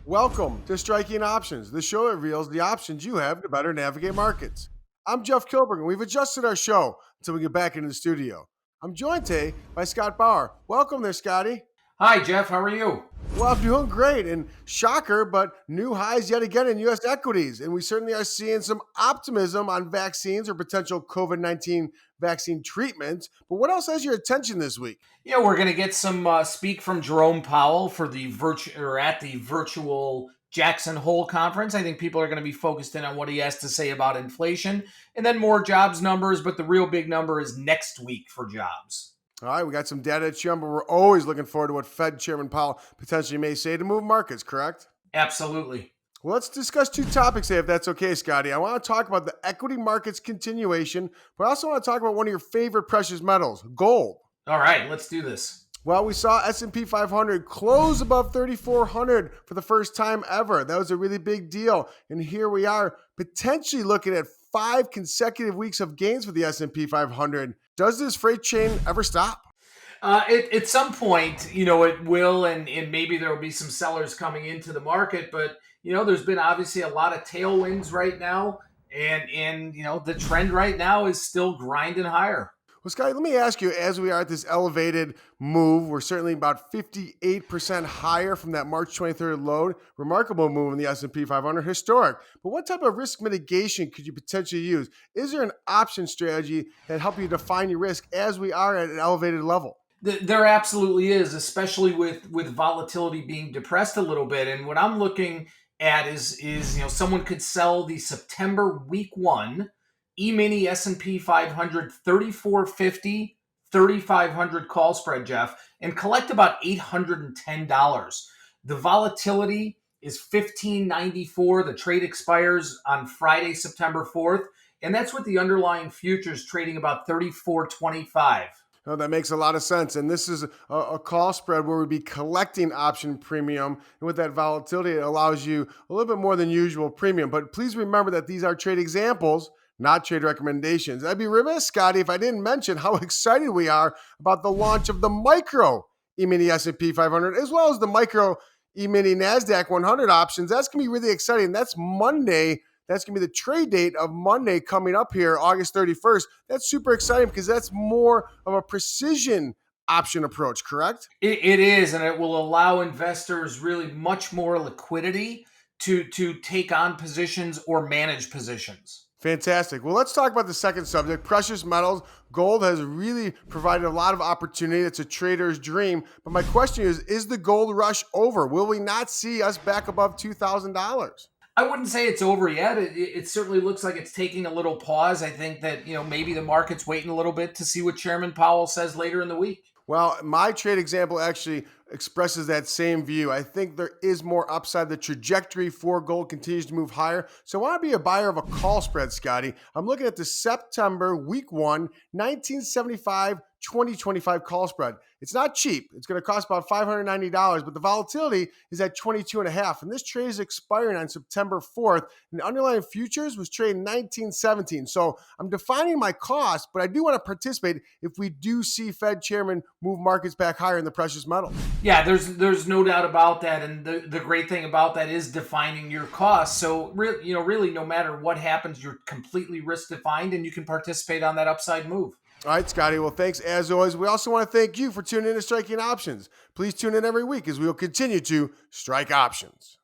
Welcome to Striking Options, the show that reveals the options you have to better navigate markets. I'm Jeff Kilberg, and we've adjusted our show until we get back into the studio. I'm joined today by Scott Bauer. Welcome there, Scotty. Hi, Jeff. How are you? Well, I'm doing great, and shocker, but new highs yet again in U.S. equities. And we certainly are seeing some optimism on vaccines or potential COVID 19 vaccine treatments. But what else has your attention this week? Yeah, we're going to get some speak from Jerome Powell for the at the virtual Jackson Hole conference. I think people are going to be focused in on what he has to say about inflation, and then more jobs numbers. But the real big number is next week for jobs. All right, we got some data to chew, but we're always looking forward to what Fed Chairman Powell potentially may say to move markets, correct? Absolutely. Well, let's discuss two topics today, if that's okay, Scotty. I want to talk about the equity market's continuation, but I also want to talk about one of your favorite precious metals, gold. All right, let's do this. Well, we saw S&P 500 close above 3,400 for the first time ever. That was a really big deal. And here we are potentially looking at 5 consecutive weeks of gains for the S&P 500. Does this freight chain ever stop? At some point, it will, and maybe there will be some sellers coming into the market. But there's been obviously a lot of tailwinds right now, and the trend right now is still grinding higher. Well, Scotty, let me ask you, as we are at this elevated move, we're certainly about 58% higher from that March 23rd low. Remarkable move in the S&P 500, historic. But what type of risk mitigation could you potentially use? Is there an option strategy that help you define your risk as we are at an elevated level? There absolutely is, especially with volatility being depressed a little bit. And what I'm looking at is someone could sell the September week one E-mini S&P 500 3450 3500 call spread, Jeff, and collect about $810. The volatility is 1594. The trade expires on Friday, September 4th, and that's with the underlying futures trading about 3425. No, that makes a lot of sense. And this is a call spread where we'd be collecting option premium. And with that volatility, it allows you a little bit more than usual premium. But please remember that these are trade examples, not trade recommendations. I'd be remiss, Scotty, if I didn't mention how excited we are about the launch of the micro E-mini S&P 500, as well as the micro E-mini NASDAQ 100 options. That's going to be really exciting. That's Monday. That's going to be the trade date of Monday coming up here, August 31st. That's super exciting because that's more of a precision option approach, correct? It is, and it will allow investors really much more liquidity to take on positions or manage positions. Fantastic. Well, let's talk about the second subject, precious metals. Gold has really provided a lot of opportunity. It's a trader's dream. But my question is the gold rush over? Will we not see us back above $2,000? I wouldn't say it's over yet. It certainly looks like it's taking a little pause. I think that, maybe the market's waiting a little bit to see what Chairman Powell says later in the week. Well, my trade example actually expresses that same view. I think there is more upside. The trajectory for gold continues to move higher. So I want to be a buyer of a call spread, Scotty. I'm looking at the September week one, 1975 2025 call spread. It's not cheap. It's going to cost about $590, but the volatility is at 22.5. And this trade is expiring on September 4th. And the underlying futures was trading 1917. So I'm defining my cost, but I do want to participate if we do see Fed chairman move markets back higher in the precious metal. Yeah, there's no doubt about that. And the great thing about that is defining your cost. So really no matter what happens, you're completely risk defined and you can participate on that upside move. All right, Scotty. Well, thanks as always. We also want to thank you for tuning in to Striking Options. Please tune in every week as we will continue to strike options.